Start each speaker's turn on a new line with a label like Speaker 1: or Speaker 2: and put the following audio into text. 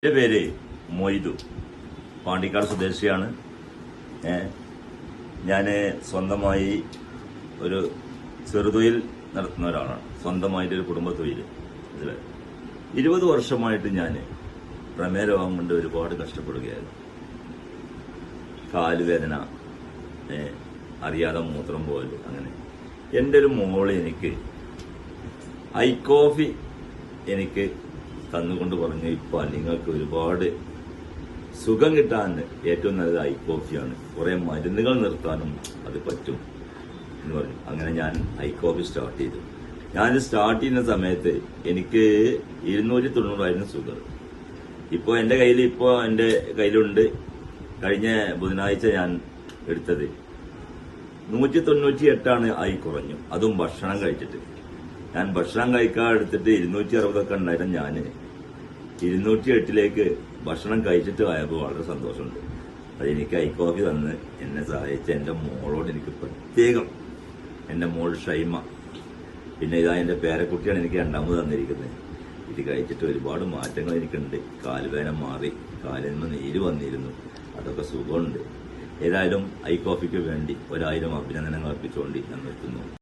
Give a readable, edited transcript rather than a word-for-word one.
Speaker 1: എന്റെ പേര് മൊയ്തു, പാണ്ടിക്കാട് സ്വദേശിയാണ്. ഞാൻ സ്വന്തമായി ഒരു ചെറുതൊഴിൽ നടത്തുന്ന ഒരാളാണ്. സ്വന്തമായിട്ടൊരു കുടുംബ തൊഴിൽ. 20 വർഷമായിട്ട് ഞാൻ പ്രമേഹ രോഗം കൊണ്ട് ഒരുപാട് കഷ്ടപ്പെടുകയായിരുന്നു. കാലുവേദന, അറിയാതെ മൂത്രം പോലെ, അങ്ങനെ. എൻ്റെ ഒരു മോള് എനിക്ക് ഐ കോഫി എനിക്ക് തന്നുകൊണ്ട് പറഞ്ഞു, ഇപ്പൊ നിങ്ങൾക്ക് ഒരുപാട് സുഖം കിട്ടാൻ ഏറ്റവും നല്ലത് ഐ കോഫിയാണ്, കുറെ മരുന്നുകൾ നിർത്താനും അത് പറ്റും എന്ന് പറഞ്ഞു. അങ്ങനെ ഞാൻ ഐ കോഫി സ്റ്റാർട്ട് ചെയ്തു. ഞാൻ സ്റ്റാർട്ട് ചെയ്യുന്ന സമയത്ത് എനിക്ക് 290 ഷുഗർ. ഇപ്പോൾ എൻ്റെ കയ്യിലുണ്ട്. കഴിഞ്ഞ ബുധനാഴ്ച ഞാൻ എടുത്തത് 198 ആയി കുറഞ്ഞു. അതും ഭക്ഷണം കഴിച്ചിട്ട്. ഞാൻ ഭക്ഷണം കഴിക്കാൻ എടുത്തിട്ട് 260 ഉണ്ടായിരുന്നു. ഞാൻ 208 ഭക്ഷണം കഴിച്ചിട്ട് ആയപ്പോൾ വളരെ സന്തോഷമുണ്ട്. അതെനിക്ക് ഐ കോഫി തന്ന് എന്നെ സഹായിച്ച എൻ്റെ മോളോട് എനിക്ക് പ്രത്യേകം, എൻ്റെ മോൾ ഷൈമ, പിന്നെ ഇതാ എൻ്റെ പേരക്കുട്ടിയാണ് എനിക്ക് 2ാമത് തന്നിരിക്കുന്നത്. ഇത് കഴിച്ചിട്ട് ഒരുപാട് മാറ്റങ്ങൾ എനിക്കുണ്ട്. കാലുവേദന മാറി, കാലിൽ നിന്ന് നീര് വന്നിരുന്നു, അതൊക്കെ സുഖമുണ്ട്. ഏതായാലും ഐ കോഫിക്ക് വേണ്ടി 1000 അഭിനന്ദനങ്ങൾ അർപ്പിച്ചുകൊണ്ട് ഞാൻ നിർത്തുന്നു.